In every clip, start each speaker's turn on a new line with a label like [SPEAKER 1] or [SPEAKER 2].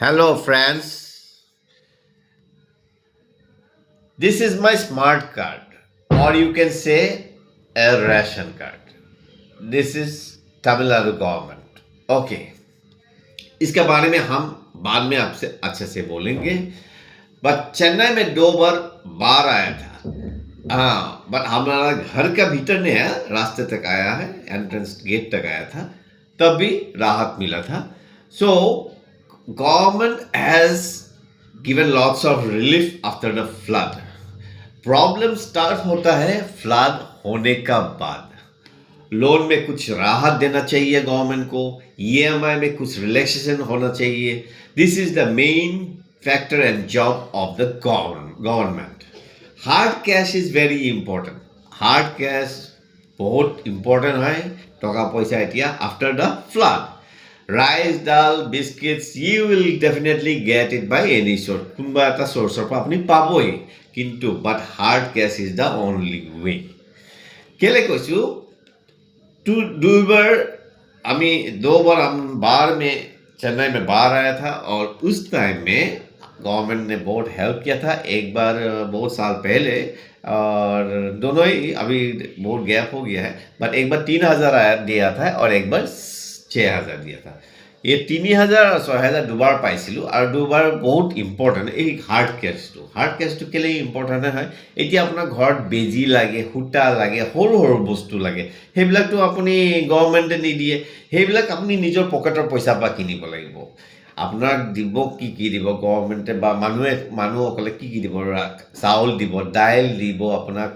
[SPEAKER 1] Hello, friends. This is my smart card, or you can say a ration card. This is Tamil Nadu government. Okay, इसके बारे में हम बाद में आपसे अच्छे से बोलेंगे. बट चेन्नई में 2 बार बाढ़ आया था. हाँ, बट हमारा घर का भीतर नहीं है, रास्ते तक आया है, एंट्रेंस गेट तक आया था. तब भी राहत मिला था. सो government has given lots of relief after the flood. Problem start होता है फ्लड होने का बाद. लोन में कुछ राहत देना चाहिए गवर्नमेंट को, ईएमआई में कुछ रिलैक्सेशन होना चाहिए. This is the main factor and job of the government. Hard cash is very important. Hard cash बहुत इम्पोर्टेंट है. टका पैसा एटिया after the flood. Rice, dal, biscuits, you will definitely get it by any source. কোনোবা এটা সোৰ্চৰ পৰা আপুনি পাবই. কিন্তু but hard cash is the only way. কেলে কৈছোঁ, दो बार हम बाढ़ में चेन्नई में बाढ़ आया था और उस टाइम में गवर्नमेंट ने बहुत हेल्प किया था. एक बार बहुत साल पहले और दोनों ही अभी बहुत गैप हो गया है. बट एक बार 3,000 दिया था और एक बार 6,000 দিয়া था. এই 3,000 আৰু 6,000 দুবাৰ পাইছিলোঁ আৰু দুবাৰ বহুত ইম্পৰ্টেণ্ট. এই হাৰ্ড কেছটো কেলৈ ইম্পৰ্টেণ্ট হয়, এতিয়া আপোনাৰ ঘৰত বেজী লাগে, সূতা লাগে, সৰু সৰু বস্তু লাগে, সেইবিলাকতো আপুনি গভৰ্ণমেণ্টে নিদিয়ে. সেইবিলাক আপুনি নিজৰ পকেটৰ পইচাৰ পৰা কিনিব লাগিব. আপোনাক দিব কি দিব গভৰ্ণমেণ্টে, বা মানুহসকলে কি দিব, চাউল দিব, দাইল দিব, আপোনাক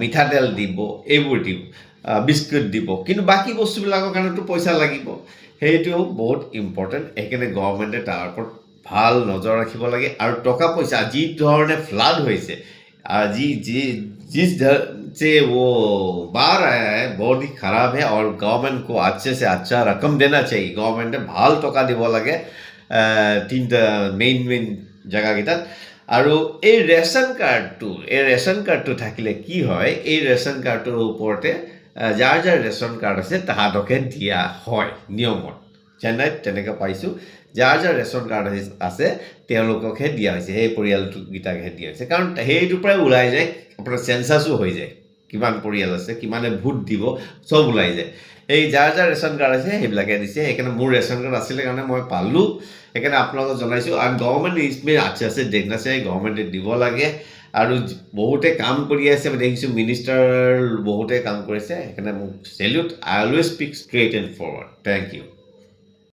[SPEAKER 1] মিঠাতেল দিব, এইবোৰ দিব, বিস্কুট দিব. কিন্তু বাকী বস্তুবিলাকৰ কাৰণেতো পইচা লাগিব. সেইটো বহুত ইম্পৰ্টেণ্ট. সেইকাৰণে গভৰ্ণমেণ্টে তাৰ ওপৰত ভাল নজৰ ৰাখিব লাগে. আৰু টকা পইচা যি ধৰণে ফ্লাড হৈছে, से वो बाढ़ आया है, बहुत ही खराब है. और गवर्नमेंट को अच्छे से अच्छा रकम देना चाहिए. गवर्नमेंटे ভাল টকা দিব লাগে তিনিটা মেইন জেগাকেইটাত. আৰু এই ৰেচন কাৰ্ডটো থাকিলে কি হয়, এই ৰেচন কাৰ্ডটোৰ ওপৰতে যাৰ ৰেচন কাৰ্ড আছে তাহাঁতকে দিয়া হয় নিয়মত. চেন্নাইত তেনেকৈ পাইছোঁ. যাৰ ৰেচন কাৰ্ড আছে তেওঁলোককহে দিয়া হৈছে, সেই পৰিয়ালটোকেইটাকহে দিয়া হৈছে. কাৰণ সেইটোৰ পৰাই ওলাই যায়, আপোনাৰ চেঞ্চাছো হৈ যায়, কিমান পৰিয়াল আছে, কিমানে ভোট দিব, চব ওলাই যায়. এই যাৰ ৰেচন কাৰ্ড আছে সেইবিলাকে দিছে. সেইকাৰণে মোৰ ৰেচন কাৰ্ড আছিলে কাৰণে মই পালোঁ. সেইকাৰণে আপোনালোকক জনাইছোঁ. আৰু গভৰ্ণমেণ্ট ইছমে আছে দেখনা আছে, গভৰ্ণমেণ্টে দিব লাগে. আৰু বহুতে কাম কৰি আছে, দেখিছোঁ মিনিষ্টাৰ বহুতে কাম কৰিছে. সেইকাৰণে মোক salute. I always speak straight and forward. Thank U.